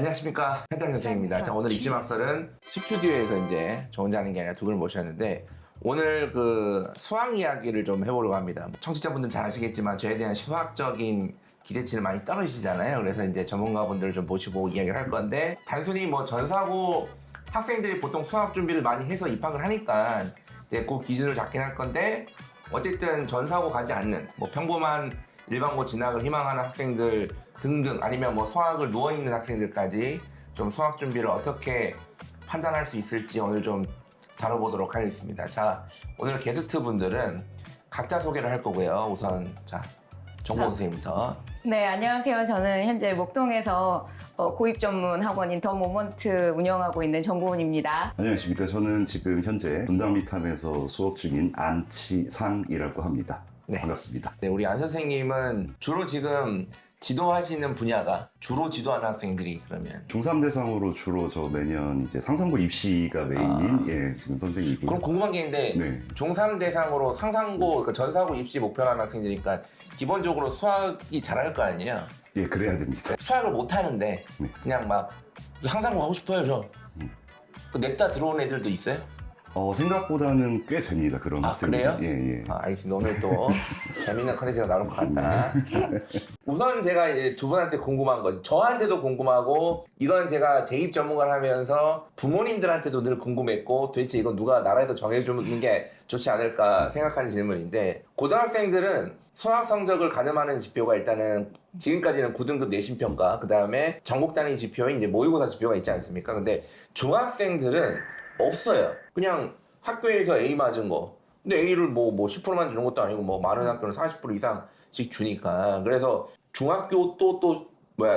안녕하십니까, 펜타 선생입니다. 자, 오늘 입시막설은 스튜디오에서 이제 저 혼자 하는 게 아니라 두 분을 모셨는데, 오늘 그 수학 이야기를 좀 해보려고 합니다. 청취자분들 잘 아시겠지만 저에 대한 수학적인 기대치는 많이 떨어지시잖아요. 그래서 이제 전문가분들을 좀 모시고 이야기를 할 건데, 단순히 뭐 전사고 학생들이 보통 수학 준비를 많이 해서 입학을 하니까 이제 그 기준을 잡긴 할 건데, 어쨌든 전사고 가지 않는 뭐 평범한 일반고 진학을 희망하는 학생들 등등, 아니면 뭐 수학을 누워있는 학생들까지 좀 수학 준비를 어떻게 판단할 수 있을지 오늘 좀 다뤄보도록 하겠습니다. 자, 오늘 게스트 분들은 각자 소개를 할 거고요. 우선 자, 정보 선생님부터. 네, 안녕하세요. 저는 현재 목동에서 고입 전문 학원인 더 모먼트 운영하고 있는 정고은입니다. 안녕하십니까. 저는 지금 현재 분당미탐에서 수업 중인 안치상이라고 합니다. 네. 반갑습니다. 네, 우리 안 선생님은 주로 지금 지도하시는 분야가 주로 지도하는 학생들이 그러면 중3 대상으로 주로 저 매년 이제 상상고 입시가 메인인 지금 선생님이고요. 그럼 궁금한 게 있는데, 네. 중3 대상으로 상상고, 그러니까 전사고 입시 목표로 하는 학생들이니까 기본적으로 수학이 잘할 거 아니에요? 예, 그래야 됩니다. 수학을 못 하는데 네. 그냥 막 상상고 하고 싶어요, 저. 그 냅다 들어온 애들도 있어요? 생각보다는 꽤 됩니다. 그런 아, 학생들이. 그래요? 예. 알겠습니다. 오늘 또 재밌는 컨텐츠가 나올 것 같다. 자, 우선 제가 이제 두 분한테 궁금한 거, 저한테도 궁금하고, 이건 제가 대입 전문가를 하면서 부모님들한테도 늘 궁금했고, 도대체 이건 누가 나라에서 정해주는 게 좋지 않을까 생각하는 질문인데, 고등학생들은 수학 성적을 가늠하는 지표가 일단은 지금까지는 9등급 내신평가, 그 다음에 전국 단위 지표인 이제 모의고사 지표가 있지 않습니까? 근데 중학생들은 없어요. 그냥 학교에서 A 맞은 거. 근데 A를 뭐 10%만 주는 것도 아니고, 뭐 많은 학교는 40% 이상씩 주니까. 그래서 중학교 또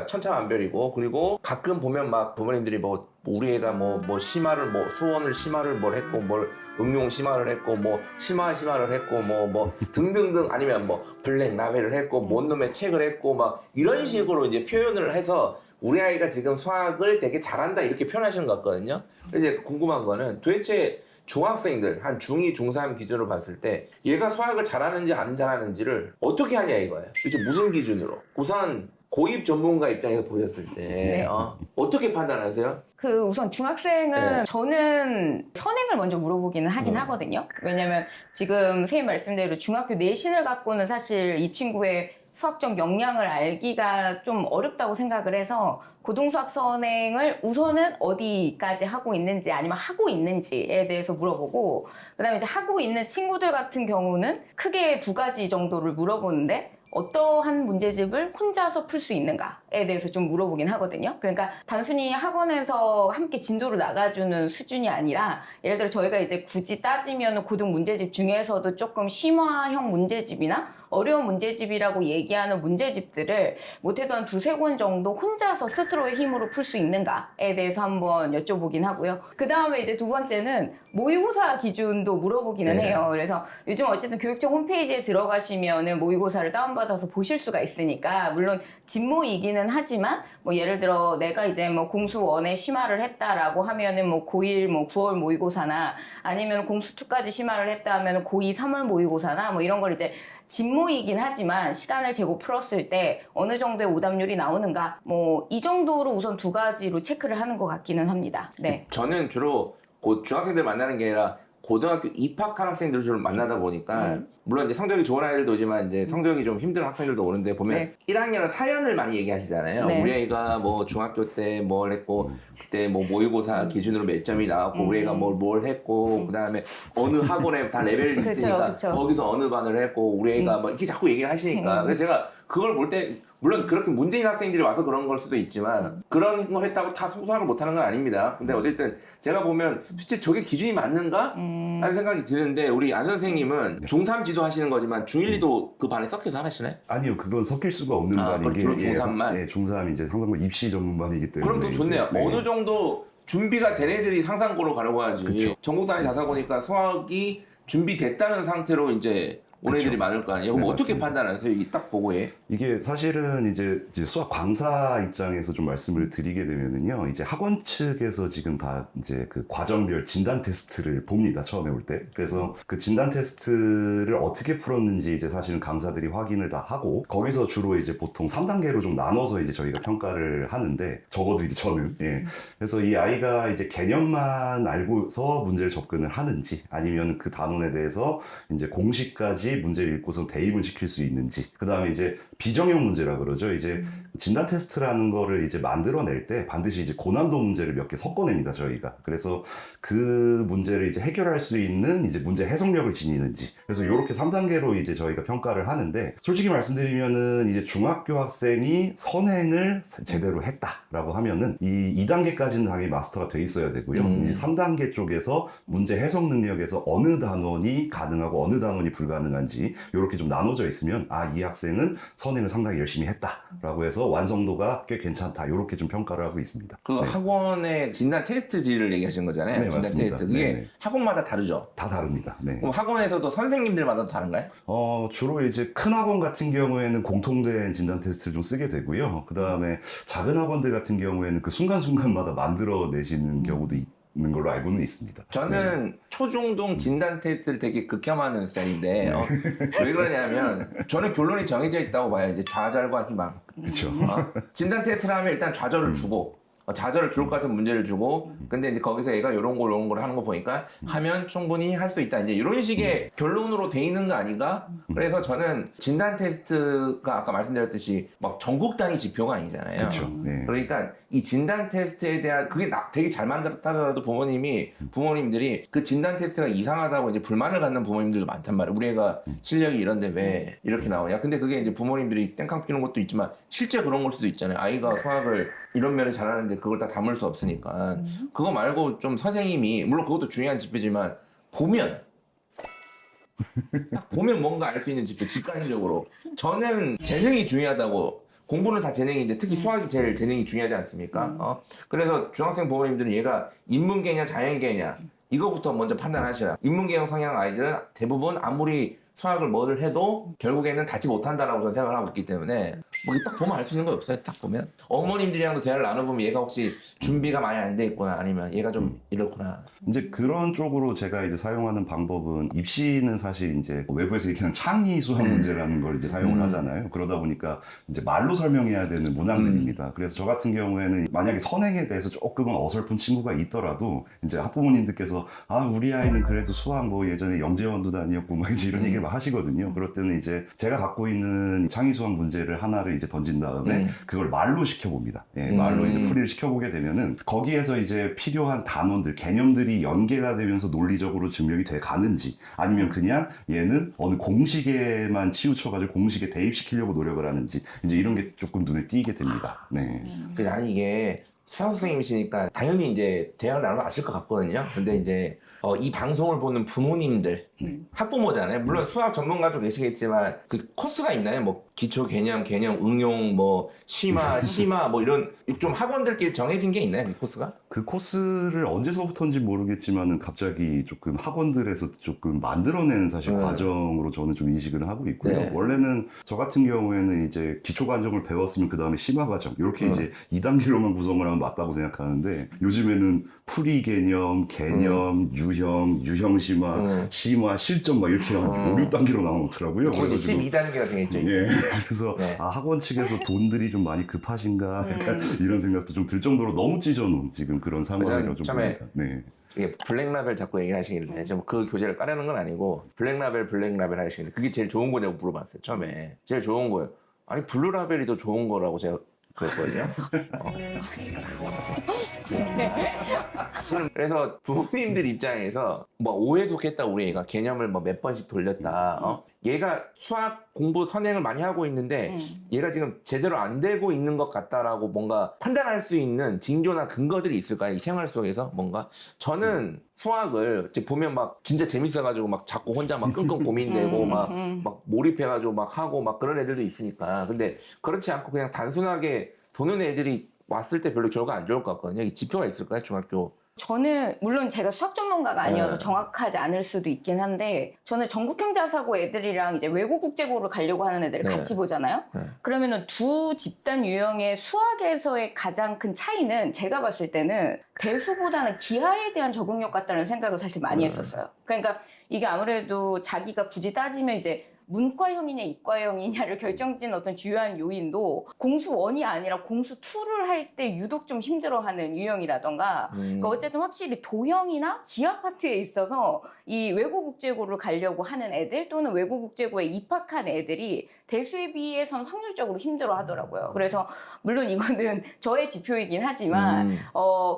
천차만별이고, 그리고 가끔 보면 막 부모님들이 뭐 우리 애가 뭐 심화를 수원을 심화를 뭘 했고, 뭘 응용 심화를 했고, 뭐 심화를 했고, 뭐 등등등, 아니면 뭐 블랙 라벨을 했고, 뭔 놈의 책을 했고, 막 이런 식으로 이제 표현을 해서 우리 아이가 지금 수학을 되게 잘한다 이렇게 표현하시는 것 같거든요. 그래서 이제 궁금한 거는 도대체 중학생들 한 중2, 중3 기준으로 봤을 때 얘가 수학을 잘하는지 안 잘하는지를 어떻게 하냐 이거예요. 도대체 무슨 기준으로? 우선 고입 전문가 입장에서 보셨을 때 네. 어떻게 판단하세요? 우선 중학생은 네. 저는 선행을 먼저 물어보기는 하긴 하거든요. 왜냐면 지금 선생님 말씀대로 중학교 내신을 갖고는 사실 이 친구의 수학적 역량을 알기가 좀 어렵다고 생각을 해서 고등수학 선행을 우선은 어디까지 하고 있는지 아니면 하고 있는지에 대해서 물어보고, 그 다음에 이제 하고 있는 친구들 같은 경우는 크게 두 가지 정도를 물어보는데, 어떠한 문제집을 혼자서 풀 수 있는가에 대해서 좀 물어보긴 하거든요. 그러니까 단순히 학원에서 함께 진도를 나가주는 수준이 아니라, 예를 들어 저희가 이제 굳이 따지면 고등 문제집 중에서도 조금 심화형 문제집이나 어려운 문제집이라고 얘기하는 문제집들을 못해도 한 두세 권 정도 혼자서 스스로의 힘으로 풀 수 있는가에 대해서 한번 여쭤보긴 하고요. 그 다음에 이제 두 번째는 모의고사 기준도 물어보기는 해요. 그래서 요즘 어쨌든 교육청 홈페이지에 들어가시면은 모의고사를 다운받아서 보실 수가 있으니까, 물론 진모이기는 하지만 뭐 예를 들어 내가 이제 뭐 공수 1에 심화를 했다라고 하면은 뭐 고1 뭐 9월 모의고사나, 아니면 공수 2까지 심화를 했다 하면은 고2 3월 모의고사나 뭐 이런 걸 이제 진모이긴 하지만 시간을 재고 풀었을 때 어느 정도의 오답률이 나오는가, 뭐 이 정도로 우선 두 가지로 체크를 하는 것 같기는 합니다. 네. 저는 주로 중학생들 만나는 게 아니라 고등학교 입학한 학생들을 주로 만나다 보니까, 물론 이제 성적이 좋은 아이들도 오지만 이제 성적이 좀 힘든 학생들도 오는데, 보면 네. 1학년은 사연을 많이 얘기하시잖아요. 네. 우리 애가 뭐 중학교 때 뭘 했고, 그때 뭐 모의고사 기준으로 몇 점이 나왔고, 우리 애가 뭘 했고, 그 다음에 어느 학원에 다 레벨이 그쵸, 있으니까 그쵸. 거기서 어느 반을 했고, 우리 애가 뭐 이렇게 자꾸 얘기를 하시니까. 그래서 제가 그걸 볼 때, 물론 그렇게 문제인 학생들이 와서 그런 걸 수도 있지만, 그런 걸 했다고 다 수학을 못하는 건 아닙니다. 근데 어쨌든 제가 보면 실제 저게 기준이 맞는가? 하는 생각이 드는데, 우리 안 선생님은 중3 지도 하시는 거지만 중1, 2도 그 반에 섞여서 하시나요? 아니요, 그건 섞일 수가 없는 반인 게 주로 중3만? 예, 중3이 이제 상상고 입시 전문반이기 때문에. 그럼 또 좋네요. 네. 어느 정도 준비가 된 애들이 상상고로 가려고 하지. 그쵸. 전국 단위 자사 보니까 수학이 준비됐다는 상태로 이제 온 애들이 그쵸. 많을 거 아니에요. 그럼 네, 어떻게 맞습니다. 판단하세요? 이게 딱 보고 해. 이게 사실은 이제 수학 강사 입장에서 좀 말씀을 드리게 되면은요, 이제 학원 측에서 지금 다 이제 그 과정별 진단 테스트를 봅니다. 처음에 올 때. 그래서 그 진단 테스트를 어떻게 풀었는지 이제 사실은 강사들이 확인을 다 하고, 거기서 주로 이제 보통 3단계로 좀 나눠서 이제 저희가 평가를 하는데, 적어도 이제 저는, 예. 그래서 이 아이가 이제 개념만 알고서 문제를 접근을 하는지, 아니면 그 단원에 대해서 이제 공식까지 문제를 읽고서 대입을 시킬 수 있는지, 그 다음에 이제 비정형 문제라 그러죠. 이제 진단 테스트라는 거를 이제 만들어낼 때 반드시 이제 고난도 문제를 몇 개 섞어냅니다, 저희가. 그래서 그 문제를 이제 해결할 수 있는 이제 문제 해석력을 지니는지. 그래서 이렇게 3단계로 이제 저희가 평가를 하는데, 솔직히 말씀드리면은 이제 중학교 학생이 선행을 제대로 했다라고 하면은 이 2단계까지는 당연히 마스터가 돼 있어야 되고요. 이제 3단계 쪽에서 문제 해석 능력에서 어느 단원이 가능하고 어느 단원이 불가능한지 이렇게 좀 나눠져 있으면, 아, 이 학생은 선행을 상당히 열심히 했다라고 해서 완성도가 꽤 괜찮다, 이렇게 좀 평가를 하고 있습니다. 그 학원의 진단 테스트지를 얘기하시는 거잖아요. 네, 진단 맞습니다. 테스트. 그게 네네. 학원마다 다르죠. 다 다릅니다. 네. 그럼 학원에서도 선생님들마다 다른가요? 주로 이제 큰 학원 같은 경우에는 공통된 진단 테스트를 좀 쓰게 되고요. 그 다음에 작은 학원들 같은 경우에는 그 순간순간마다 만들어내시는 경우도 있는 걸로 알고는 있습니다. 저는 초중동 진단 테스트를 되게 극혐하는 스타일인데, 왜 그러냐면, 저는 결론이 정해져 있다고 봐요. 이제 좌절과 희망. 그렇죠. 진단 테스트를 하면 일단 좌절을 주고, 좌절을 줄 것 같은 문제를 주고, 근데 이제 거기서 얘가 이런 걸 하는 거 보니까 하면 충분히 할 수 있다. 이제 이런 식의 결론으로 돼 있는 거 아닌가? 그래서 저는 진단 테스트가 아까 말씀드렸듯이 막 전국 단위 지표가 아니잖아요. 그렇죠. 네. 그러니까 이 진단 테스트에 대한 그게 되게 잘 만들었다더라도 부모님들이 그 진단 테스트가 이상하다고 이제 불만을 갖는 부모님들도 많단 말이에요. 우리 애가 실력이 이런데 왜 이렇게 나오냐? 근데 그게 이제 부모님들이 땡깡 피는 것도 있지만 실제 그런 걸 수도 있잖아요. 아이가 수학을 이런 면을 잘하는데 그걸 다 담을 수 없으니까. 그거 말고 좀 선생님이, 물론 그것도 중요한 지표지만 딱 보면 뭔가 알 수 있는 지표, 직관적으로. 저는 재능이 중요하다고. 공부는 다 재능인데 특히 수학이 제일 재능이 중요하지 않습니까? 그래서 중학생 부모님들은 얘가 인문계냐 자연계냐 이거부터 먼저 판단하시라. 인문계형 성향 아이들은 대부분 아무리 수학을 뭐를 해도 결국에는 닿지 못한다라고 저는 생각을 하고 있기 때문에 뭐 딱 보면 알 수 있는 거 없어요. 딱 보면 어머님들이랑도 대화를 나눠보면 얘가 혹시 준비가 많이 안 돼 있구나, 아니면 얘가 좀 이렇구나. 이제 그런 쪽으로 제가 이제 사용하는 방법은, 입시는 사실 이제 외부에서 얘기하는 창의 수학 문제라는 걸 이제 사용을 하잖아요. 그러다 보니까 이제 말로 설명해야 되는 문항들입니다. 그래서 저 같은 경우에는 만약에 선행에 대해서 조금은 어설픈 친구가 있더라도 이제 학부모님들께서, 아, 우리 아이는 그래도 수학 뭐 예전에 영재원도 다녔고 뭐 이제 이런 얘기를 막 하시거든요. 그럴 때는 이제 제가 갖고 있는 창의 수학 문제를 하나를 이제 던진 다음에 그걸 말로 시켜봅니다. 예, 말로 이제 풀이를 시켜보게 되면은 거기에서 이제 필요한 단원들, 개념들이 연계가 되면서 논리적으로 증명이 돼 가는지, 아니면 그냥 얘는 어느 공식에만 치우쳐가지고 공식에 대입시키려고 노력을 하는지, 이제 이런 게 조금 눈에 띄게 됩니다. 네. 그래서 아니 이게 수학 선생님이시니까 당연히 이제 대화를 나누면 아실 것 같거든요. 근데 이제 이 방송을 보는 부모님들, 학부모잖아요. 물론 수학 전문가도 계시겠지만 그 코스가 있나요? 뭐 기초 개념, 응용, 뭐 심화 뭐 이런 좀 학원들끼리 정해진 게 있나요? 그 코스가? 그 코스를 언제서부터인지 모르겠지만은 갑자기 조금 학원들에서 조금 만들어내는 사실 과정으로 저는 좀 인식을 하고 있고요. 네. 원래는 저 같은 경우에는 이제 기초 과정을 배웠으면 그 다음에 심화 과정, 이렇게 이제 2단계로만 구성을 하면 맞다고 생각하는데, 요즘에는 풀이 개념, 유형, 유형 심화, 실전 막 이렇게 한 5, 6단계로 나오더라고요. 그거 이제 12단계가 되겠죠. 예. 그래서 네. 학원 측에서 돈들이 좀 많이 급하신가, 약간 이런 생각도 좀 들 정도로 너무 찢어놓은 지금 그런 상황이라고 좀 처음에 보니까. 네. 이게 블랙라벨 자꾸 얘기하시길래 좀 그 교재를 까려는 건 아니고 블랙라벨 하시길래 그게 제일 좋은 거냐고 물어봤어요. 처음에 제일 좋은 거예요. 아니 블루라벨이 더 좋은 거라고 제가 그랬거든요. 그래서 부모님들 입장에서 뭐 오해도 했다, 우리 애가 개념을 뭐 몇 번씩 돌렸다. 얘가 수학 공부 선행을 많이 하고 있는데 얘가 지금 제대로 안 되고 있는 것 같다라고 뭔가 판단할 수 있는 징조나 근거들이 있을까요? 이 생활 속에서 뭔가. 저는 수학을 이제 보면 막 진짜 재밌어가지고 막 자꾸 혼자 막 끙끙 고민되고 막 몰입해가지고 막 하고 막 그런 애들도 있으니까. 근데 그렇지 않고 그냥 단순하게 도는 애들이 왔을 때 별로 결과 안 좋을 것 같거든요. 이 지표가 있을까요? 중학교 저는 물론 제가 수학 전문가가 아니어서 네. 정확하지 않을 수도 있긴 한데 저는 전국형 자사고 애들이랑 이제 외고 국제고를 가려고 하는 애들을 네. 같이 보잖아요. 네. 그러면은 두 집단 유형의 수학에서의 가장 큰 차이는 제가 봤을 때는 대수보다는 기하에 대한 적응력 같다는 생각을 사실 많이 했었어요. 그러니까 이게 아무래도 자기가 굳이 따지면 이제 문과형이냐 이과형이냐를 결정짓는 어떤 주요한 요인도 공수 1이 아니라 공수 2를 할 때 유독 좀 힘들어하는 유형이라던가 그러니까 어쨌든 확실히 도형이나 기하 파트에 있어서 이 외고국제고를 가려고 하는 애들 또는 외고국제고에 입학한 애들이 대수에 비해선 확률적으로 힘들어 하더라고요. 그래서 물론 이거는 저의 지표이긴 하지만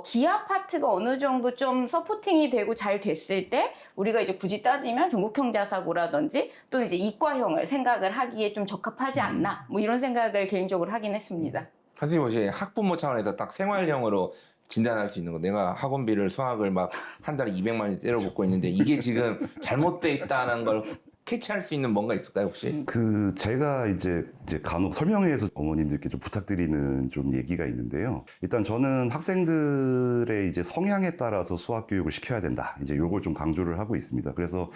기하 파트가 어느 정도 좀 서포팅이 되고 잘 됐을 때 우리가 이제 굳이 따지면 전국형 자사고라든지 또 이제 이과형을 생각을 하기에 좀 적합하지 않나 뭐 이런 생각을 개인적으로 하긴 했습니다. 선생님 혹시 학부모 차원에서 딱 생활형으로 진단할 수 있는 거 내가 학원비를 수학을 막 한 달에 200만 원씩 때려 붓고 있는데 이게 지금 잘못돼 있다는 걸 캐치할 수 있는 뭔가 있을까요 혹시? 그 제가 이제 간혹 설명회에서 어머님들께 좀 부탁드리는 좀 얘기가 있는데요. 일단 저는 학생들의 이제 성향에 따라서 수학 교육을 시켜야 된다. 이제 요걸 좀 강조를 하고 있습니다. 그래서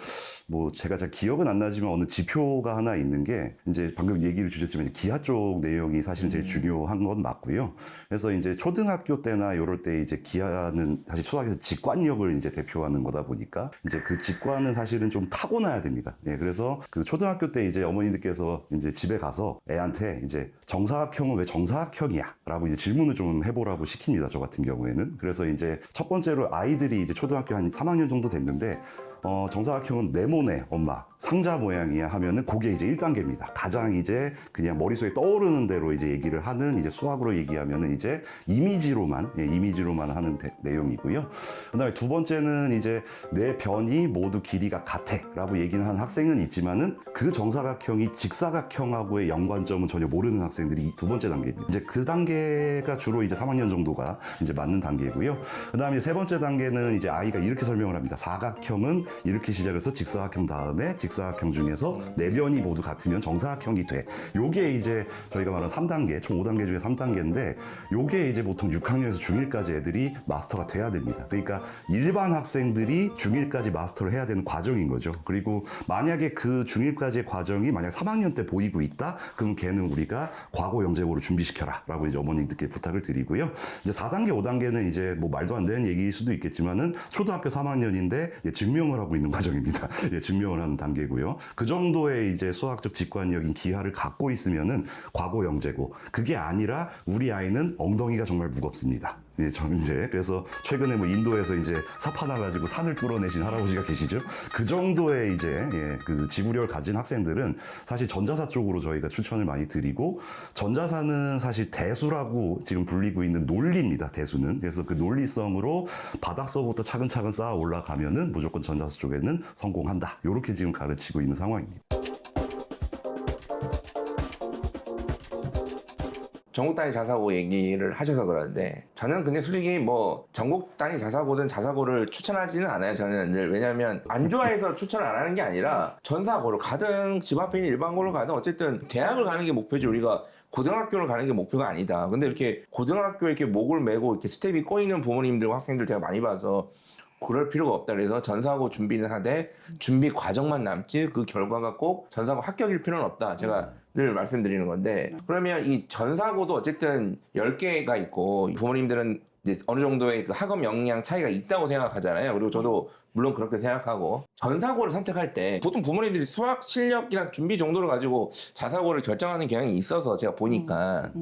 뭐 제가 잘 기억은 안 나지만 어느 지표가 하나 있는 게 이제 방금 얘기를 주셨지만 이제 기하 쪽 내용이 사실은 제일 중요한 건 맞고요. 그래서 이제 초등학교 때나 요럴 때 이제 기하는 사실 수학에서 직관력을 이제 대표하는 거다 보니까 이제 그 직관은 사실은 좀 타고나야 됩니다. 예, 그래서 그 초등학교 때 이제 어머니들께서 이제 집에 가서 애한테 이제 정사각형은 왜 정사각형이야? 라고 이제 질문을 좀 해보라고 시킵니다. 저 같은 경우에는. 그래서 이제 첫 번째로 아이들이 이제 초등학교 한 3학년 정도 됐는데 정사각형은 네모네 엄마 상자 모양이야 하면은 그게 이제 1단계입니다. 가장 이제 그냥 머릿속에 떠오르는 대로 이제 얘기를 하는 이제 수학으로 얘기하면은 이제 이미지로만 하는 내용이고요. 그 다음에 두 번째는 이제 내 변이 모두 길이가 같아 라고 얘기를 하는 학생은 있지만은 그 정사각형이 직사각형하고의 연관점은 전혀 모르는 학생들이 이 두 번째 단계입니다. 이제 그 단계가 주로 이제 3학년 정도가 이제 맞는 단계고요. 그 다음에 세 번째 단계는 이제 아이가 이렇게 설명을 합니다. 사각형은 이렇게 시작해서 직사각형 다음에 직사각형 중에서 네 변이 모두 같으면 정사각형이 돼. 요게 이제 저희가 말하는 3단계, 총 5단계 중에 3단계인데 요게 이제 보통 6학년에서 중1까지 애들이 마스터가 돼야 됩니다. 그러니까 일반 학생들이 중1까지 마스터를 해야 되는 과정인 거죠. 그리고 만약에 그 중1까지의 과정이 만약 3학년 때 보이고 있다? 그럼 걔는 우리가 과거 영재고로 준비시켜라 라고 이제 어머니들께 부탁을 드리고요. 이제 4단계, 5단계는 이제 뭐 말도 안 되는 얘기일 수도 있겠지만은 초등학교 3학년인데 증명을 하고 있는 과정입니다. 예, 증명을 하는 단계고요. 그 정도의 이제 수학적 직관력인 기하를 갖고 있으면은 과거 영재고 그게 아니라 우리 아이는 엉덩이가 정말 무겁습니다. 예, 저는 이제 그래서 최근에 뭐 인도에서 이제 삽 하나 가지고 산을 뚫어내신 할아버지가 계시죠. 그 정도의 이제 그 지구력을 가진 학생들은 사실 전자사 쪽으로 저희가 추천을 많이 드리고 전자사는 사실 대수라고 지금 불리고 있는 논리입니다. 대수는 그래서 그 논리성으로 바닥서부터 차근차근 쌓아 올라가면은 무조건 전자사 쪽에는 성공한다. 이렇게 지금 가르치고 있는 상황입니다. 전국 단위 자사고 얘기를 하셔서 그러는데 저는 근데 솔직히 뭐 전국 단위 자사고든 자사고를 추천하지는 않아요. 저는 늘 왜냐하면 안 좋아해서 추천을 안 하는 게 아니라 전사고를 가든 집 앞에 있는 일반고를 가든 어쨌든 대학을 가는 게 목표지 우리가 고등학교를 가는 게 목표가 아니다. 근데 이렇게 고등학교에 이렇게 목을 메고 이렇게 스텝이 꼬이는 부모님들과 학생들 제가 많이 봐서 그럴 필요가 없다. 그래서 전사고 준비는 하되 준비 과정만 남지 그 결과가 꼭 전사고 합격일 필요는 없다. 제가 늘 말씀드리는 건데 그러면 이 전사고도 어쨌든 10개가 있고 부모님들은 이제 어느 정도의 그 학업 역량 차이가 있다고 생각하잖아요. 그리고 저도 물론 그렇게 생각하고 전사고를 선택할 때 보통 부모님들이 수학 실력이랑 준비 정도를 가지고 자사고를 결정하는 경향이 있어서 제가 보니까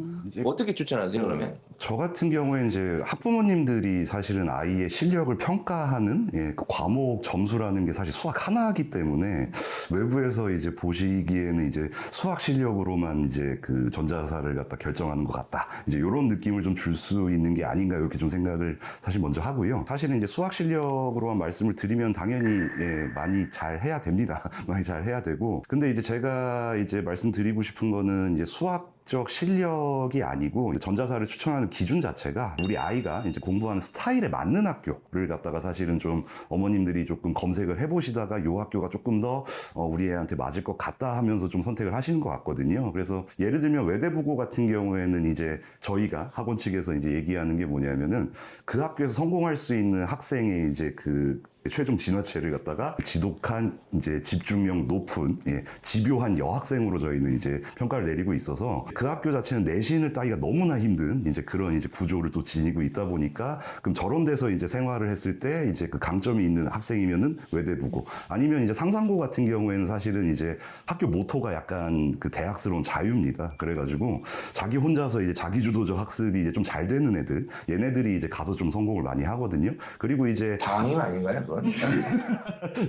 어떻게 추천하세요 그러면? 저 같은 경우에는 이제 학부모님들이 사실은 아이의 실력을 평가하는 그 과목 점수라는 게 사실 수학 하나이기 때문에 외부에서 이제 보시기에는 이제 수학 실력으로만 이제 그 전자사를 갖다 결정하는 것 같다. 이제 이런 느낌을 좀 줄 수 있는 게 아닌가 이렇게 좀 생각을 사실 먼저 하고요. 사실은 이제 수학 실력으로만 말씀을 드리면 당연히 많이 잘 해야 됩니다. 많이 잘 해야 되고. 근데 이제 제가 이제 말씀드리고 싶은 거는 이제 수학 수학적 실력이 아니고 전자사를 추천하는 기준 자체가 우리 아이가 이제 공부하는 스타일에 맞는 학교를 갖다가 사실은 좀 어머님들이 조금 검색을 해보시다가 이 학교가 조금 더 우리 애한테 맞을 것 같다 하면서 좀 선택을 하시는 것 같거든요. 그래서 예를 들면 외대부고 같은 경우에는 이제 저희가 학원 측에서 이제 얘기하는 게 뭐냐면은 그 학교에서 성공할 수 있는 학생의 이제 그 최종 진화체를 갖다가 지독한 이제 집중력 높은 집요한 여학생으로 저희는 이제 평가를 내리고 있어서 그 학교 자체는 내신을 따기가 너무나 힘든 이제 그런 이제 구조를 또 지니고 있다 보니까 그럼 저런 데서 이제 생활을 했을 때 이제 그 강점이 있는 학생이면은 외대부고 아니면 이제 상상고 같은 경우에는 사실은 이제 학교 모토가 약간 그 대학스러운 자유입니다. 그래가지고 자기 혼자서 이제 자기주도적 학습이 이제 좀 잘 되는 애들 얘네들이 이제 가서 좀 성공을 많이 하거든요. 그리고 이제 장애인 아닌가요?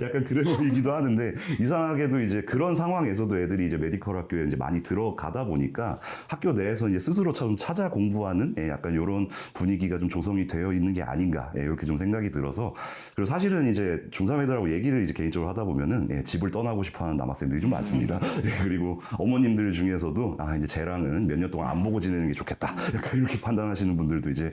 약간 그래 보이기도 하는데 이상하게도 이제 그런 상황에서도 애들이 이제 메디컬 학교에 이제 많이 들어가다 보니까 학교 내에서 이제 스스로 좀 찾아 공부하는 약간 이런 분위기가 좀 조성이 되어 있는 게 아닌가 이렇게 좀 생각이 들어서 그리고 사실은 이제 중3 애들하고 얘기를 이제 개인적으로 하다 보면은 집을 떠나고 싶어하는 남학생들이 좀 많습니다. 그리고 어머님들 중에서도 이제 쟤랑은 몇 년 동안 안 보고 지내는 게 좋겠다. 약간 이렇게 판단하시는 분들도 이제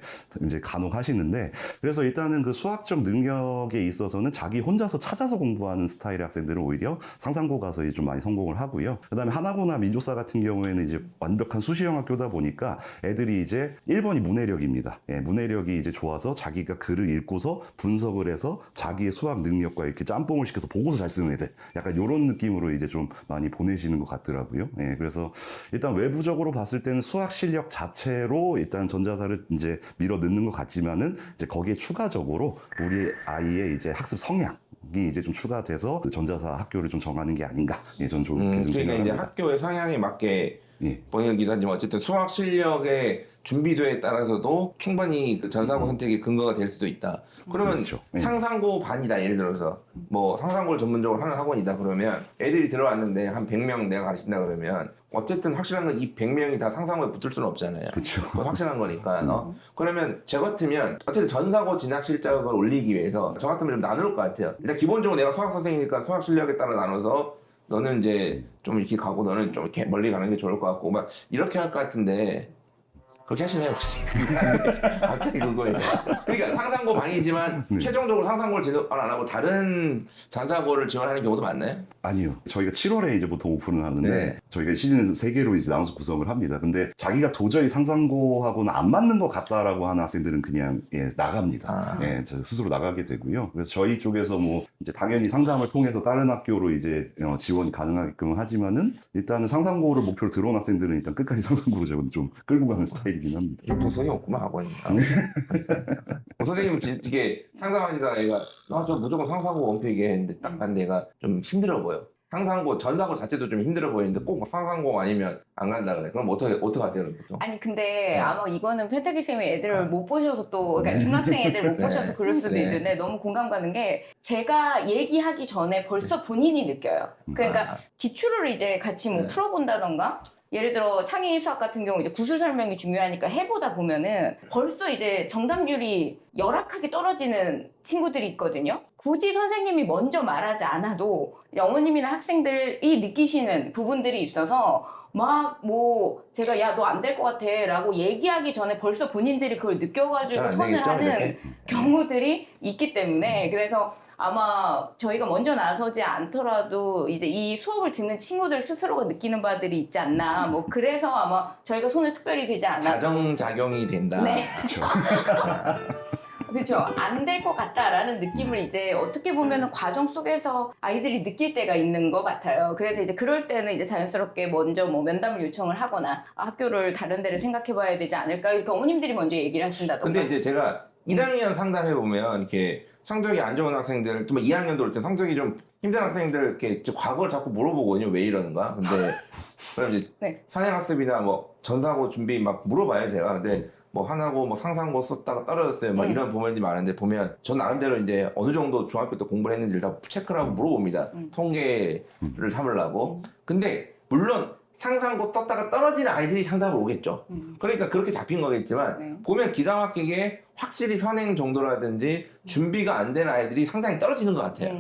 간혹 하시는데 그래서 일단은 그 수학적 능력에 있어서는 자기 혼자서 찾아서 공부하는 스타일의 학생들은 오히려 상상고 가서 이제 좀 많이 성공을 하고요. 그 다음에 하나고나 민조사 같은 경우에는 이제 완벽한 수시형 학교다 보니까 애들이 이제 1번이 문해력입니다. 문해력이 이제 좋아서 자기가 글을 읽고서 분석을 해서 자기의 수학 능력과 이렇게 짬뽕을 시켜서 보고서 잘 쓰는 애들. 약간 이런 느낌으로 이제 좀 많이 보내시는 것 같더라고요. 그래서 일단 외부적으로 봤을 때는 수학 실력 자체로 일단 전자사를 이제 밀어 넣는 것 같지만은 이제 거기에 추가적으로 우리 아이의 이제 학습 성향이 이제 좀 추가돼서 그 전자사 학교를 좀 정하는 게 아닌가. 저는 좀 그러니까 이제 생각합니다. 학교의 성향에 맞게 보내기도 하지만 어쨌든 수학 실력의 준비도에 따라서도 충분히 그 전상고 선택의 근거가 될 수도 있다. 그러면 그렇죠. 상상고 반이다 예를 들어서 뭐 상상고를 전문적으로 하는 학원이다 그러면 애들이 들어왔는데 한 100명 내가 가르친다 그러면 어쨌든 확실한 건 이 100명이 다 상상고에 붙을 수는 없잖아요. 그렇죠. 그거 확실한 거니까. 그러면 저 같으면 어쨌든 전사고 진학 실적을 올리기 위해서 저 같으면 좀 나눌 것 같아요. 일단 기본적으로 내가 수학 선생이니까 수학 실력에 따라 나눠서 너는 이제 좀 이렇게 가고 너는 좀 이렇게 멀리 가는 게 좋을 것 같고 막 이렇게 할 것 같은데 그렇게 하시네요 혹시? 갑자기 그거에 그러니까 상상고 반이지만 최종적으로 상상고를 지원 안 하고 다른 전사고를 지원하는 경우도 많나요? 아니요. 저희가 7월에 이제 보통 오픈을 하는데 네. 저희가 시즌 3개로 이제 나눠서 구성을 합니다. 근데 자기가 도저히 상상고하고는 안 맞는 것 같다라고 하는 학생들은 그냥 나갑니다. 저 스스로 나가게 되고요. 그래서 저희 쪽에서 뭐 이제 당연히 상담을 통해서 다른 학교로 이제 지원이 가능하게끔 하지만은 일단은 상상고를 목표로 들어온 학생들은 일단 끝까지 상상고로 저는 좀 끌고 가는 스타일이긴 합니다. 동성이 없구만 학원이. 선생님은 이게 상상하시다가 얘가 저 무조건 상상고 원픽이게 했는데 딱 봤는데 얘가 좀 힘들어 보여. 상상고 전사고 자체도 좀 힘들어 보이는데 꼭 상상고 아니면 안 간다 그래. 그럼 어떻게 하세요 보통? 아니 근데 아마 이거는 펜타기 쌤이 애들을 못 보셔서 또 그러니까 중학생 애들 못 보셔서 그럴 수도 있는데 너무 공감 가는 게 제가 얘기하기 전에 벌써 본인이 느껴요. 그러니까 기출을 이제 같이 뭐 풀어본다던가 예를 들어 창의 수학 같은 경우 이제 구술 설명이 중요하니까 해보다 보면은 벌써 이제 정답률이 열악하게 떨어지는 친구들이 있거든요. 굳이 선생님이 먼저 말하지 않아도 어머님이나 학생들이 느끼시는 부분들이 있어서 막 뭐 제가 야 너 안 될 것 같아 라고 얘기하기 전에 벌써 본인들이 그걸 느껴가지고 턴을 하는 이렇게? 경우들이 있기 때문에 그래서 아마 저희가 먼저 나서지 않더라도 이제 이 수업을 듣는 친구들 스스로가 느끼는 바들이 있지 않나 뭐 그래서 아마 저희가 손을 특별히 대지 않았나 자정작용이 된다. 네. 그렇죠. 그렇죠. 안 될 것 같다라는 느낌을 이제 어떻게 보면은 과정 속에서 아이들이 느낄 때가 있는 것 같아요. 그래서 이제 그럴 때는 이제 자연스럽게 먼저 뭐 면담을 요청을 하거나 학교를 다른 데를 생각해 봐야 되지 않을까 이렇게 어머님들이 먼저 얘기를 하신다던가. 근데 이제 제가 1학년 상담해 보면 이렇게 성적이 안 좋은 학생들, 또 2학년도 올 때 성적이 좀 힘든 학생들 이렇게 과거를 자꾸 물어보거든요. 왜 이러는가? 근데 그럼 이제 네. 상해학습이나 뭐 전사고 준비 막 물어봐요 제가. 근데 뭐 하나고 뭐 상상고 썼다가 떨어졌어요. 막 이런 부모님들이 많은데 보면 전 나름대로 이제 어느 정도 중학교 때 공부를 했는지를 다 체크를 하고 물어봅니다. 통계를 삼으려고. 근데 물론 상상고 떴다가 떨어지는 아이들이 상담을 오겠죠. 그러니까 그렇게 잡힌 거겠지만 보면 기가 막히게 확실히 선행 정도라든지 준비가 안 된 아이들이 상당히 떨어지는 것 같아요.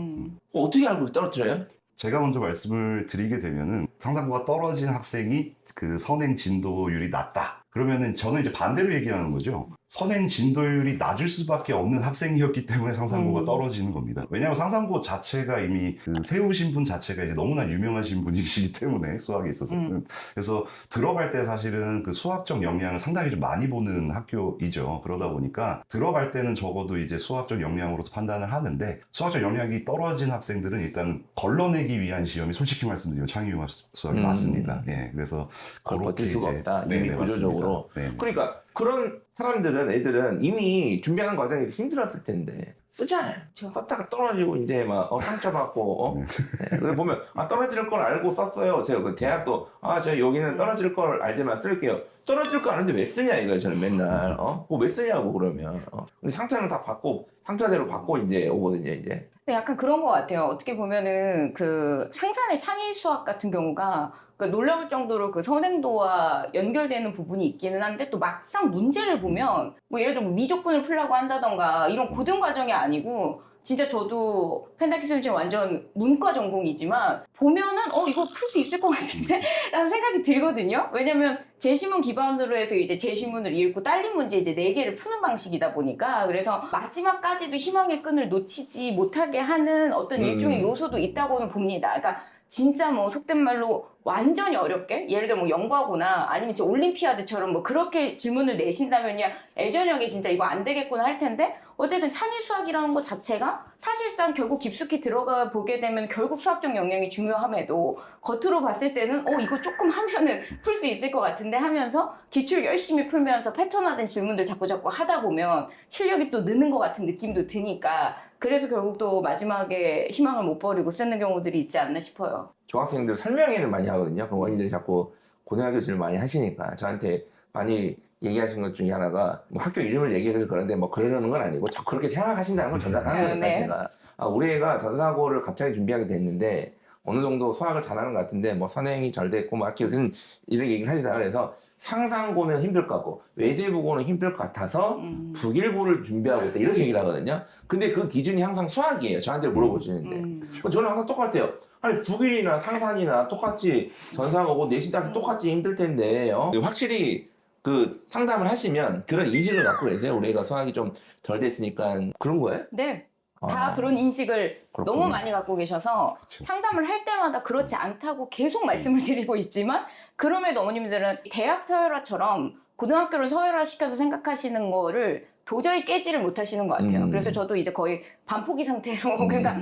어떻게 알고 떨어뜨려요? 제가 먼저 말씀을 드리게 되면은 상상고가 떨어진 학생이 그 선행 진도율이 낮다. 그러면은 저는 이제 반대로 얘기하는 거죠. 선행 진도율이 낮을 수밖에 없는 학생이었기 때문에 상상고가 떨어지는 겁니다. 왜냐하면 상상고 자체가 이미 그 세우신 분 자체가 이제 너무나 유명하신 분이시기 때문에 수학에 있어서는. 그래서 들어갈 때 사실은 그 수학적 역량을 상당히 좀 많이 보는 학교이죠. 그러다 보니까 들어갈 때는 적어도 이제 수학적 역량으로서 판단을 하는데 수학적 역량이 떨어진 학생들은 일단 걸러내기 위한 시험이 솔직히 말씀드리면 창의융합 수학이 맞습니다. 예, 그래서 그걸 버틸 수가 없다. 네, 이미 네, 구조적으로. 맞습니다. 네. 그러니까 그런 사람들은 애들은 이미 준비하는 과정이 힘들었을 텐데 쓰잖아요. 썼다가 떨어지고 이제 막 상처받고 네. 그래서 보면 떨어질 걸 알고 썼어요. 제가 그 대학도 저 여기는 떨어질 걸 알지만 쓸게요. 떨어질 거 아는데 왜 쓰냐 이거예요. 저는 맨날 왜 쓰냐고 그러면 근데 상처는 다 받고 상처대로 받고 이제 오거든요. 이제 약간 그런 것 같아요. 어떻게 보면은 그 생산의 창의 수학 같은 경우가 놀라울 정도로 그 선행도와 연결되는 부분이 있기는 한데 또 막상 문제를 보면 뭐 예를 들어 뭐 미적분을 풀라고 한다던가 이런 고등 과정이 아니고 진짜 저도 펜타키스는 지금 완전 문과 전공이지만 보면은 이거 풀 수 있을 것 같은데 라는 생각이 들거든요. 왜냐면 제시문 기반으로 해서 이제 제시문을 읽고 딸린 문제 이제 4개를 푸는 방식이다 보니까 그래서 마지막까지도 희망의 끈을 놓치지 못하게 하는 어떤 일종의 요소도 있다고는 봅니다. 그러니까 진짜 뭐 속된 말로 완전히 어렵게 예를 들어 뭐 연구하거나 아니면 진짜 올림피아드처럼 뭐 그렇게 질문을 내신다면야 애저녁에 진짜 이거 안 되겠구나 할 텐데 어쨌든 창의 수학이라는 것 자체가 사실상 결국 깊숙이 들어가 보게 되면 결국 수학적 역량이 중요함에도 겉으로 봤을 때는 이거 조금 하면은 풀 수 있을 것 같은데 하면서 기출 열심히 풀면서 패턴화된 질문들 자꾸 하다 보면 실력이 또 느는 것 같은 느낌도 드니까 그래서 결국 또 마지막에 희망을 못 버리고 쓰는 경우들이 있지 않나 싶어요. 중학생들 설명회를 많이 하거든요. 그럼 원인들이 자꾸 고등학교 질문 많이 하시니까 저한테 많이 얘기하신 것 중에 하나가 뭐 학교 이름을 얘기해서 그런데 뭐 그러는 건 아니고 자꾸 그렇게 생각하신다는 걸 전달하는 거니까 네. 제가 우리 애가 전사고를 갑자기 준비하게 됐는데 어느 정도 수학을 잘하는 것 같은데 뭐 선행이 잘 됐고 막 이런 얘기를 하시다가 그래서 상상고는 힘들 것 같고 외대부고는 힘들 것 같아서 북일고를 준비하고 있다 이렇게 얘기를 하거든요. 근데 그 기준이 항상 수학이에요. 저한테 물어보시는데 저는 항상 똑같아요. 아니 북일이나 상산이나 똑같이 전사고고 내신 따기 똑같이 힘들 텐데 확실히 그 상담을 하시면 그런 인식을 갖고 계세요. 우리 애가 수학이 좀 덜 됐으니까 그런 거예요? 네. 다 그런 인식을 그렇군요. 너무 많이 갖고 계셔서 상담을 할 때마다 그렇지 않다고 계속 말씀을 드리고 있지만 그럼에도 어머님들은 대학 서열화처럼 고등학교를 서열화시켜서 생각하시는 거를 도저히 깨지를 못하시는 것 같아요. 그래서 저도 이제 거의 반포기 상태로 그러니까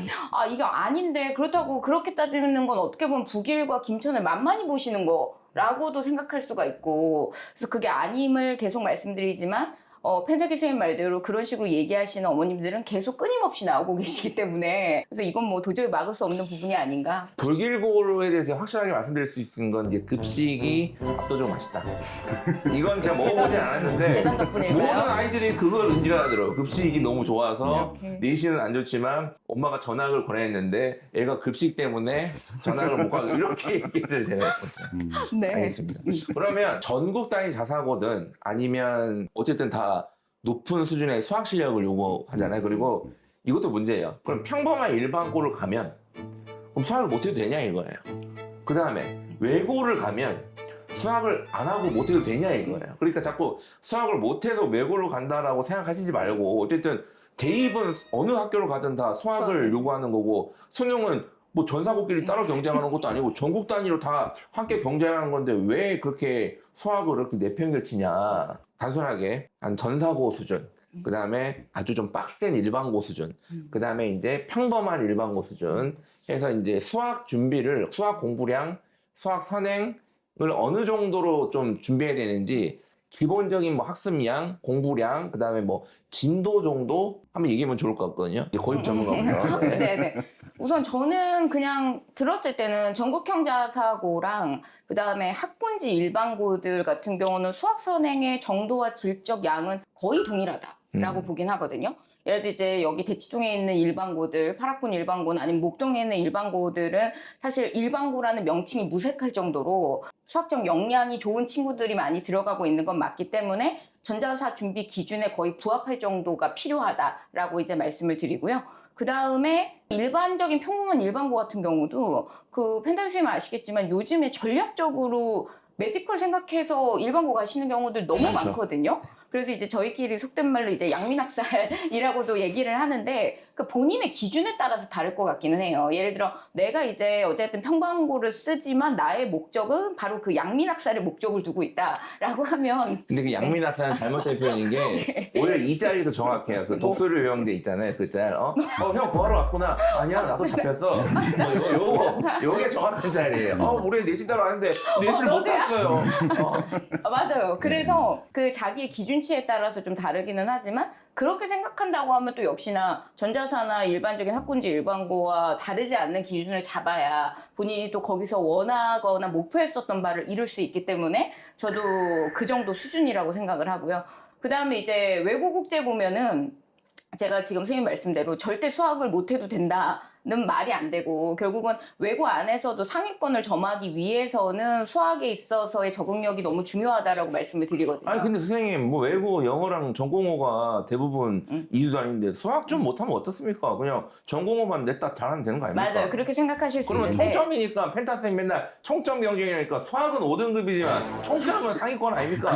이게 아닌데 그렇다고 그렇게 따지는 건 어떻게 보면 북일과 김천을 만만히 보시는 거라고도 생각할 수가 있고 그래서 그게 아님을 계속 말씀드리지만 펜타키 선생님 말대로 그런 식으로 얘기하시는 어머님들은 계속 끊임없이 나오고 계시기 때문에 그래서 이건 뭐 도저히 막을 수 없는 부분이 아닌가. 불길고로에 대해서 확실하게 말씀드릴 수 있는 건 이제 급식이 압도적으로 맛있다. 이건 제가 먹어보진 않았는데 재단 덕분일까요? 모든 아이들이 그걸 인지하더라고요. 급식이 너무 좋아서 이렇게. 내신은 안 좋지만 엄마가 전학을 권했는데 애가 급식 때문에 전학을 못 가고 이렇게 얘기를 제가 했었죠. 네. 알겠습니다. 그러면 전국 단위 자사고든 아니면 어쨌든 다 높은 수준의 수학 실력을 요구하잖아요. 그리고 이것도 문제예요. 그럼 평범한 일반고를 가면 그럼 수학을 못해도 되냐 이거예요. 그 다음에 외고를 가면 수학을 안 하고 못해도 되냐 이거예요. 그러니까 자꾸 수학을 못해서 외고를 간다라고 생각하시지 말고 어쨌든 대입은 어느 학교를 가든 다 수학을 요구하는 거고 수능은 뭐 전사고끼리 따로 경쟁하는 것도 아니고 전국 단위로 다 함께 경쟁하는 건데 왜 그렇게 수학을 이렇게 내팽개치냐. 단순하게 한 전사고 수준, 그 다음에 아주 좀 빡센 일반고 수준, 그 다음에 이제 평범한 일반고 수준 해서 이제 수학 준비를, 수학 공부량, 수학 선행을 어느 정도로 좀 준비해야 되는지 기본적인 뭐 학습량, 공부량, 그 다음에 뭐 진도 정도 한번 얘기하면 좋을 것 같거든요. 이제 고입 전문가부터. 네. 네네. 우선 저는 그냥 들었을 때는 전국형자사고랑 그 다음에 학군지 일반고들 같은 경우는 수학 선행의 정도와 질적 양은 거의 동일하다. 보긴 하거든요. 예를 들어 이제 여기 대치동에 있는 일반고들, 파락군 일반고나 아니면 목동에 있는 일반고들은 사실 일반고라는 명칭이 무색할 정도로 수학적 역량이 좋은 친구들이 많이 들어가고 있는 건 맞기 때문에 전자사 준비 기준에 거의 부합할 정도가 필요하다라고 이제 말씀을 드리고요. 그 다음에 일반적인 평범한 일반고 같은 경우도 그 펜타 선생님 아시겠지만 요즘에 전략적으로 메디컬 생각해서 일반고 가시는 경우들 너무 많죠. 많거든요. 그래서 이제 저희끼리 속된 말로 이제 양민학살이라고도 얘기를 하는데 그 본인의 기준에 따라서 다를 것 같기는 해요. 예를 들어 내가 이제 어쨌든 평광고를 쓰지만 나의 목적은 바로 그 양민학살의 목적을 두고 있다라고 하면 근데 그 양민학살은 잘못된 표현인 게 오히려 이 자리도 정확해요. 그 독수리 요양대 있잖아요. 그 짤. 형 구하러 왔구나. 아니야 나도 잡혔어. 요게 정확한 자리예요. 우리 내신대로 하는데 내신 못 갔어요. 맞아요. 그래서 그 자기의 기준치에 따라서 좀 다르기는 하지만 그렇게 생각한다고 하면 또 역시나 전자사나 일반적인 학군지 일반고와 다르지 않는 기준을 잡아야 본인이 또 거기서 원하거나 목표했었던 바를 이룰 수 있기 때문에 저도 그 정도 수준이라고 생각을 하고요. 그 다음에 이제 외고국제 보면은 제가 지금 선생님 말씀대로 절대 수학을 못해도 된다는 말이 안 되고 결국은 외고 안에서도 상위권을 점하기 위해서는 수학에 있어서의 적응력이 너무 중요하다라고 말씀을 드리거든요. 아니 근데 선생님 뭐 외고 영어랑 전공어가 대부분 이수도 아닌데 수학 좀 못하면 어떻습니까? 그냥 전공어만 냈다 잘하면 되는 거 아닙니까? 맞아요. 그렇게 생각하실 수 그러면 있는데 총점이니까 펜타 선생님 맨날 총점 경쟁이니까 수학은 5등급이지만 총점은 상위권 아닙니까?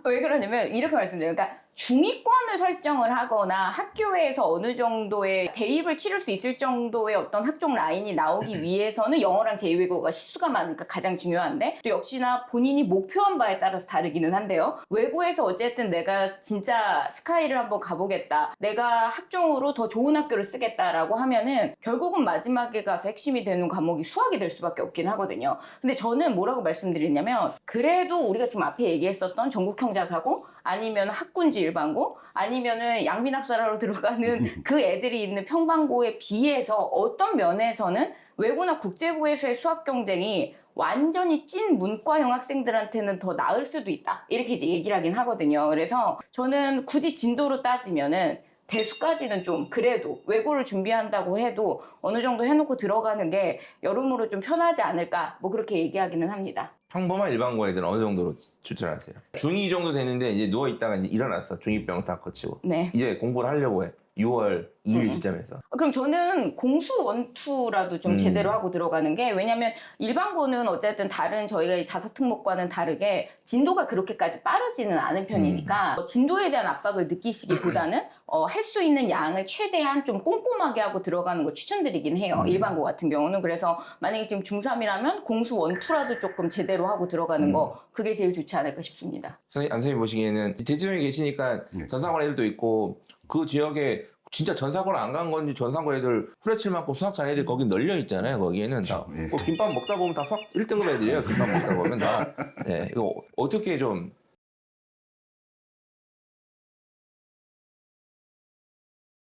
왜 그러냐면 이렇게 말씀드려요. 그러니까 중위권을 설정을 하거나 학교에서 어느 정도의 대입을 치를 수 있을 정도의 어떤 학종 라인이 나오기 위해서는 영어랑 제2외국어가 시수가 많으니까 가장 중요한데 또 역시나 본인이 목표한 바에 따라서 다르기는 한데요. 외고에서 어쨌든 내가 진짜 스카이를 한번 가보겠다. 내가 학종으로 더 좋은 학교를 쓰겠다라고 하면은 결국은 마지막에 가서 핵심이 되는 과목이 수학이 될 수밖에 없긴 하거든요. 근데 저는 뭐라고 말씀드리냐면 그래도 우리가 지금 앞에 얘기했었던 전국형자사고 아니면 학군지 일반고 아니면은 양민학살하러 들어가는 그 애들이 있는 평반고에 비해서 어떤 면에서는 외고나 국제고에서의 수학 경쟁이 완전히 찐 문과형 학생들한테는 더 나을 수도 있다. 이렇게 이제 얘기를 하긴 하거든요. 그래서 저는 굳이 진도로 따지면은 대수까지는 좀 그래도 외고를 준비한다고 해도 어느 정도 해놓고 들어가는 게 여러모로 좀 편하지 않을까 뭐 그렇게 얘기하기는 합니다. 평범한 일반고 애들은 어느 정도로 추천하세요? 중2 정도 됐는데 이제 누워있다가 이제 일어났어. 중2병 다 거치고. 네. 이제 공부를 하려고 해. 6월 2일 시점에서. 그럼 저는 공수 원투라도 좀 제대로 하고 들어가는 게 왜냐면 일반고는 어쨌든 다른 저희가 이 자사특목과는 다르게 진도가 그렇게까지 빠르지는 않은 편이니까 진도에 대한 압박을 느끼시기보다는 할 수 있는 양을 최대한 좀 꼼꼼하게 하고 들어가는 거 추천드리긴 해요. 일반고 같은 경우는. 그래서 만약에 지금 중3이라면 공수 원투라도 조금 제대로 하고 들어가는 거 그게 제일 좋지 않을까 싶습니다. 선생님 보시기에는 대치동에 계시니까 전사관 애들도 있고 그 지역에 진짜 전사고를 안 간 건지 전사고 애들 후레칠 많고 수학 잘하는 애들 거기 널려 있잖아요. 거기에는 다. 예. 김밥 먹다 보면 다 수학 1등급 애들이에요. 김밥 먹다 보면 다. 네, 이거 어떻게 좀